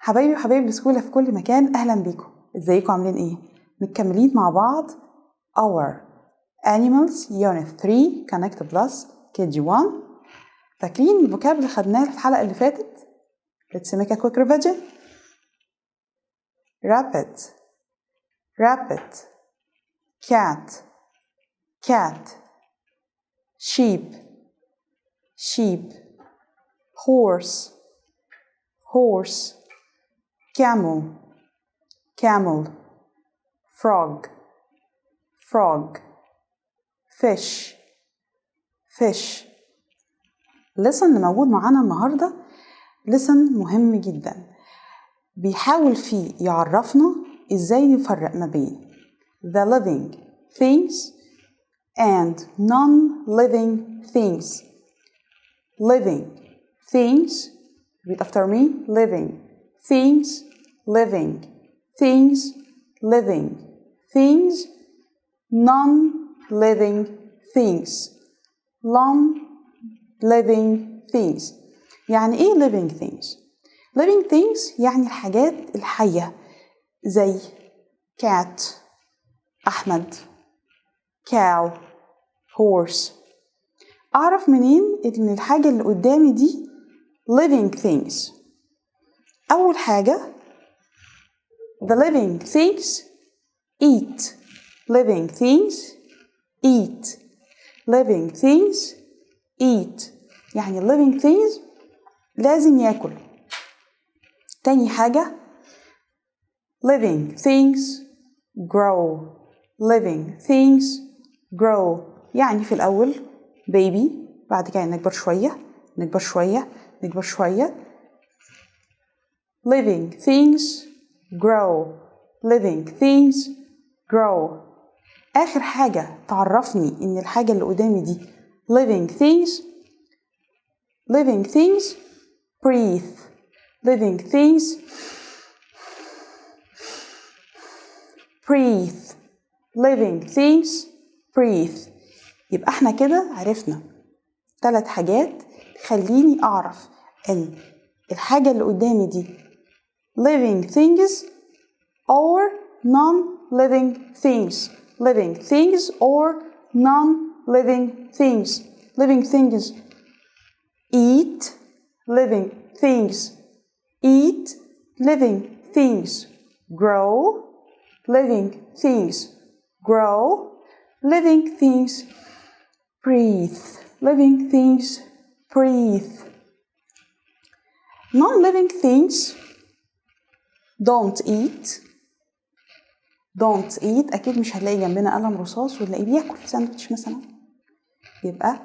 حبايبي وحبايب الاسكوله في كل مكان، اهلا بيكم. ازيكم عاملين ايه؟ مكملين مع بعض our animals unit 3 connect plus KG1. فاكرين الفوكاب اللي خدناه في الحلقه اللي فاتت؟ let's make a quick revision. rabbit rabbit, cat cat, sheep sheep, horse horse, camel camel, frog frog, fish fish. الليسن اللي موجود معانا النهارده ليسن مهم جدا، بيحاول فيه يعرفنا ازاي نفرق ما بين the living things and non-living things. living things, repeat after me, living things, living things, living things, non-living things, non-living things. يعني ايه living things؟ living things يعني الحاجات الحية زي cat أحمد، cow horse. أعرف منين إن الحاجة اللي قدامي دي living things؟ أول حاجة the living things eat. living things eat. living things eat يعني living things لازم ياكل. تاني حاجة living things grow. living things grow يعني في الأول baby، بعد كده نكبر شوية نكبر شوية نكبر شوية. living things grow. living things grow. آخر حاجة تعرفني إن الحاجة اللي قدامي دي living things living things breathe. living things breathe. living things breathe. يبقى احنا كده عرفنا 3 حاجات تخليني أعرف إن الحاجة اللي قدامي دي living things or non-living things. living things or non-living things. living things eat. living things eat. living things grow. living things grow. living things breathe. living things breathe. non-living things don't eat. don't eat أكيد مش هنلاقي جنبنا قلم رصاص ونلاقيه بياكل ساندوتش مثلا، يبقى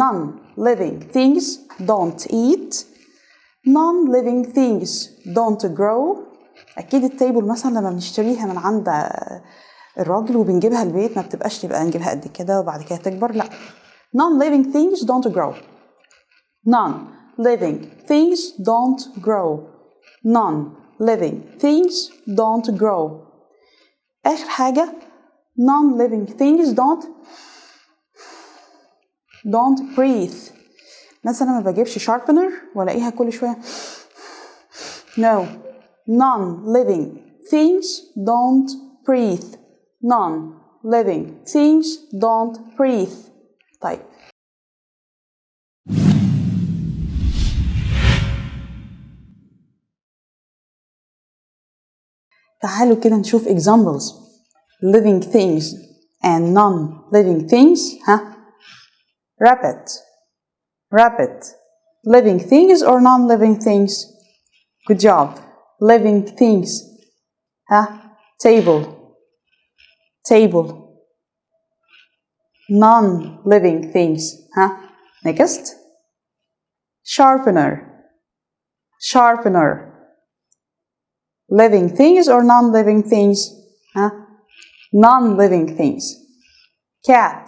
non-living things don't eat. non-living things don't grow. أكيد التيبل مثلا لما بنشتريها من عند الراجل وبنجيبها البيت ما بتبقاش تبقى نجيبها قد كده وبعد كده تكبر، لا. non-living things don't grow. non-living things don't grow. non-living things don't grow. آخر حاجة non-living things don't breathe. مثلا ما بجيبش sharpener ولاقيها كل شوية no. non-living things don't breathe. non-living things don't breathe. طيب تعالوا كده نشوف examples living things and non-living things. rabbit rabbit, living things or non-living things? good job. living things. table table. non-living things. next sharpener sharpener. living things or non-living things? non-living things. cat.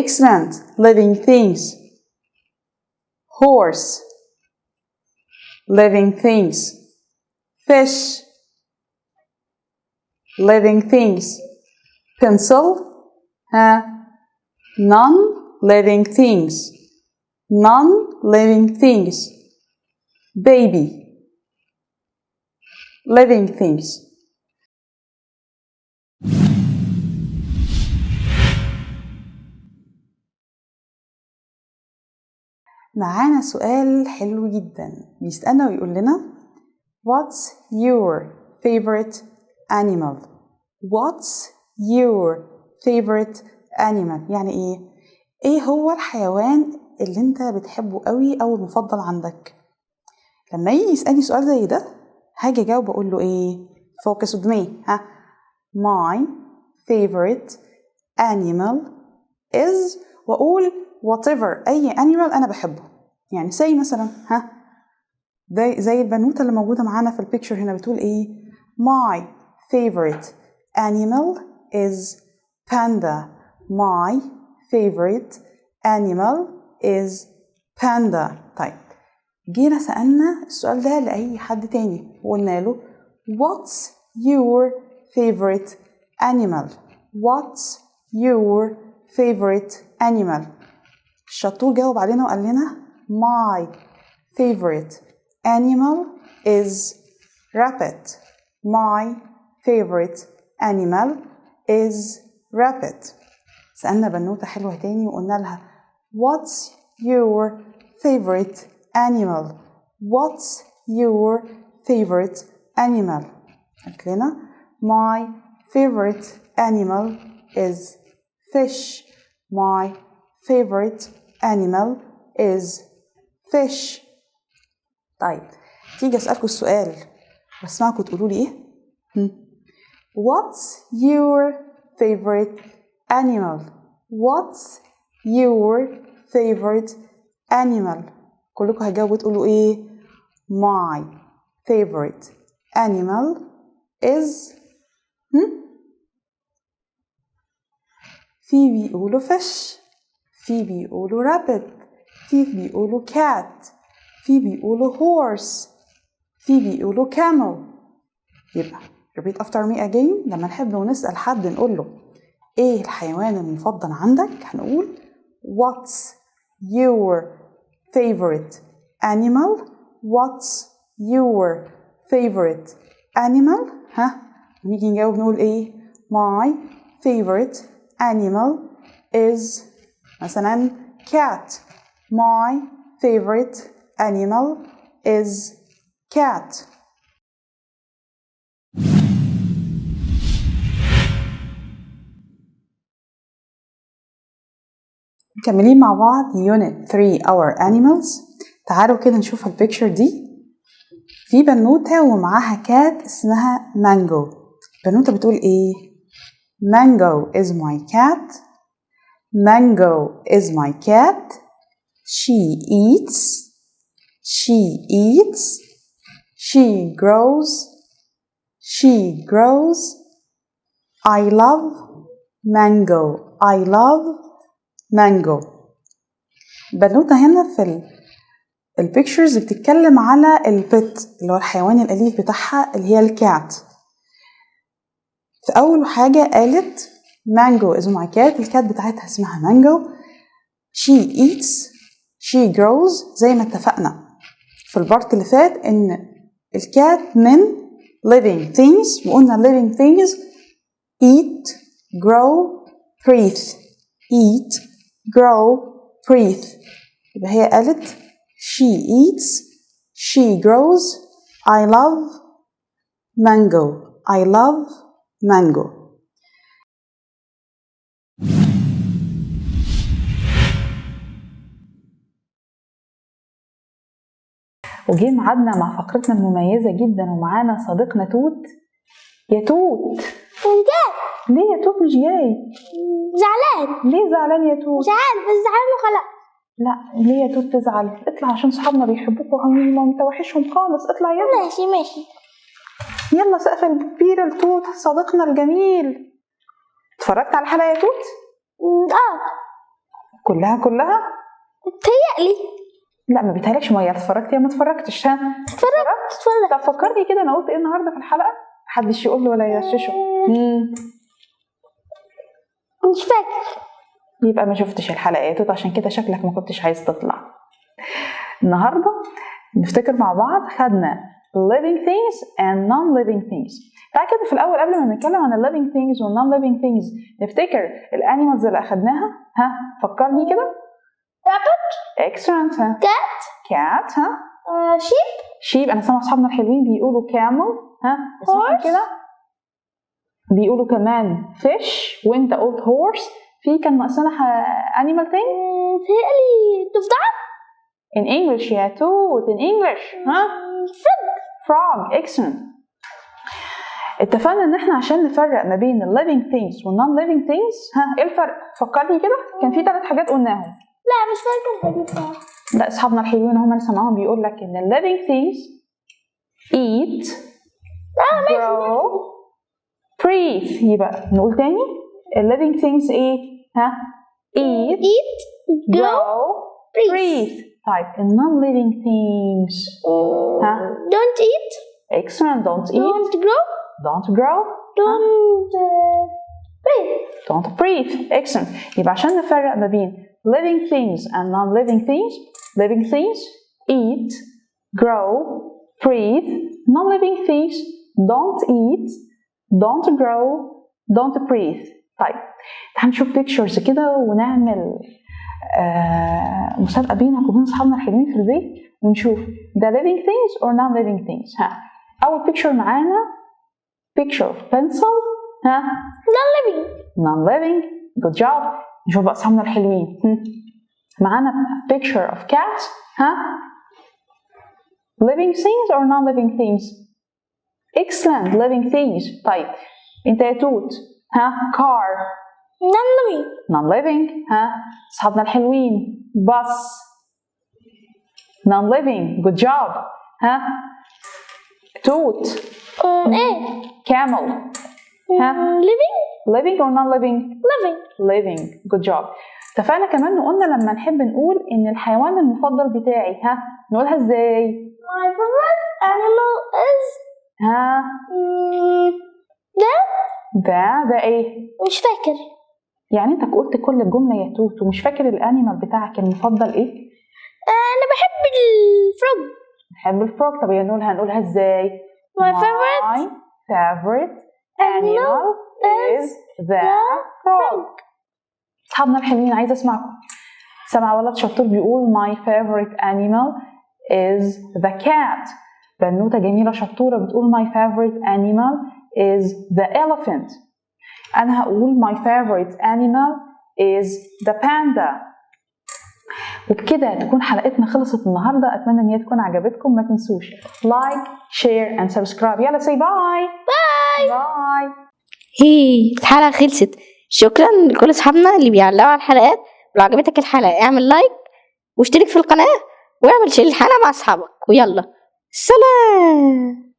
excellent. living things. horse. living things. fish. living things. pencil. non-living things. non-living things. baby. living things. معانا سؤال حلو جدا بيسألنا ويقول لنا What's your favorite animal? What's your favorite animal؟ يعني ايه هو الحيوان اللي انت بتحبه قوي او المفضل عندك؟ لما يجي يسألني سؤال زي ده هاجي اجاوب اقول له focus with me. My favorite animal is واقول whatever اي animal انا بحبه. يعني زي مثلا زي البنوته اللي موجوده معانا في البيكتشر هنا بتقول my favorite animal is panda. My favorite animal is panda. طيب جينا سألنا السؤال ده لأي حد تاني وقلنا له What's your favorite animal? What's your favorite animal? الشطور جاوب علينا وقال لنا My favorite animal is rabbit. My favorite animal is rabbit. سألنا بنوتة حلوة تاني وقلنا لها What's your favorite animal? What's your favorite animal? قالت لنا My favorite animal is fish. My favorite animal is fish. طيب تيجي أسألكوا السؤال واسمعكوا تقولوا لي What's your favorite animal? What's your favorite animal? كلكم هتجاوبوا تقولوا My favorite animal is في بيقولوا fish، في بيقولوا rabbit، في بيقولوا cat، في بيقولوا horse، في بيقولوا camel. يبقى repeat after me again. لما نحب ونسأل حد نقول له ايه الحيوان المفضل عندك هنقول What's your favorite animal? What's your favorite animal? نيجي نجاوب نقول My favorite animal is مثلا cat. My favorite animal is cat. مكملين مع بعض Unit 3 Our Animals. تعالوا كده نشوف البيكتشر دي. في بنوتة ومعاها كات اسمها مانجو. بنوتة بتقول Mango is my cat. Mango is my cat. She eats. She eats. She grows. She grows. I love mango. I love mango. البنوتة هنا في البيكتشرز بتتكلم على البيت اللي هو الحيوان الأليف بتاعها اللي هي الكات. في أول حاجة قالت mango is my cat. الكات بتاعتها اسمها مانجو. she eats. she grows. زي ما اتفقنا في البارت اللي فات إن الكات من living things وقلنا living things eat, grow, breathe. eat, grow, breathe. يبقى هي قالت she eats, she grows, I love mango. I love mango. وجه معادنا مع فقرتنا المميزة جدا ومعانا صديقنا توت. يا توت ليه يا توت مش جاي؟ زعلان. ليه زعلان يا توت؟ مش عارف بس زعلان وخلاص. لا ليه يا توت تزعل؟ اطلع عشان صحابنا بيحبوك وانت وحشهم خالص. اطلع يلا. ماشي يلا سقف الكبير لتوت صديقنا الجميل. اتفرجت على الحلقة يا توت؟ كلها بتهيألي. لا ما بيتهيألكش مية. اتفرجت يا ما اتفرجتش؟ اتفرجت. طب فكرني كده انا قلت ايه النهارده في الحلقة؟ محدش يقول له ولا يغششه. مش فاكر. يبقى ما شفتش الحلقة يا توت عشان كده شكلك ما كنتش عايز تطلع. النهارده نفتكر مع بعض خدنا living things and non-living things. تعالى كده في الأول قبل ما نتكلم عن living things و non-living things نفتكر الانيمالز اللي أخدناها. ها فكرني كده. rabbit. excellent. ها cat. ها sheep. أنا سامع أصحابنا الحلوين بيقولوا camel. ها اسمعوا كده. بيقولوا كمان fish وأنت قلت horse. في كان ناقصنا animal تاني. تهيألي ضفدعة. in English يا توت in English. ها frog. excellent. اتفقنا ان احنا عشان نفرق ما بين ال living things وال non living things. ها ايه الفرق؟ فكرني كده. كان في 3 حاجات قلناهم. لا مش فاكر. لا اصحابنا الحلوين هم اللي سمعوهم بيقول لك ان ال living things eat grow breathe. يبقى نقول تاني ال living things ايه؟ ها eat grow breathe. طيب ال non living things ها don't eat. excellent. don't eat. don't grow. don't grow. breathe. don't breathe. excellent. يبقى عشان نفرق ما بين living things and non-living things. living things eat grow breathe. non-living things don't eat don't grow don't breathe. طيب تعالوا نشوف pictures كده ونعمل مسابقة بينك وبين أصحابنا الحلوين في البيت ونشوف the living things or non-living things. ها أول picture معانا picture of pencil. ها non-living. good job. نشوف بقى أصحابنا الحلوين. معانا picture of cat. ها living things or non-living things. excellent. living things. طيب أنت يا توت. ها car non-living. ها أصحابنا الحلوين bus non-living. good job. ها توت camel. ها living or non-living. living. good job. اتفقنا كمان وقلنا لما نحب نقول ان الحيوان المفضل بتاعي. ها نقولها ازاي؟ my favorite animal is ها ده ايه؟ مش فاكر. يعني انت قلت كل الجملة يا توت ومش فاكر الانيمال بتاعك المفضل ايه؟ انا بحب الفروج. بحب الفروج. طب هنقولها ازاي؟ my favorite animal is the frog. اصحابنا الحلوين عايزة اسمعكم. سمع ولد شطور بيقول my favorite animal is the cat. بنوتة جميلة شطورة بتقول my favorite animal is the elephant. أنا هقول my favorite animal is the panda. وبكده تكون حلقتنا خلصت النهاردة. أتمنى إن هي تكون عجبتكم. ما تنسوش like share and subscribe. يلا say bye. باي. الحلقة خلصت. شكرا لكل أصحابنا اللي بيعلقوا على الحلقات. ولو عجبتك الحلقة اعمل لايك واشترك في القناة واعمل شير الحلقة مع أصحابك. ويلا سلام.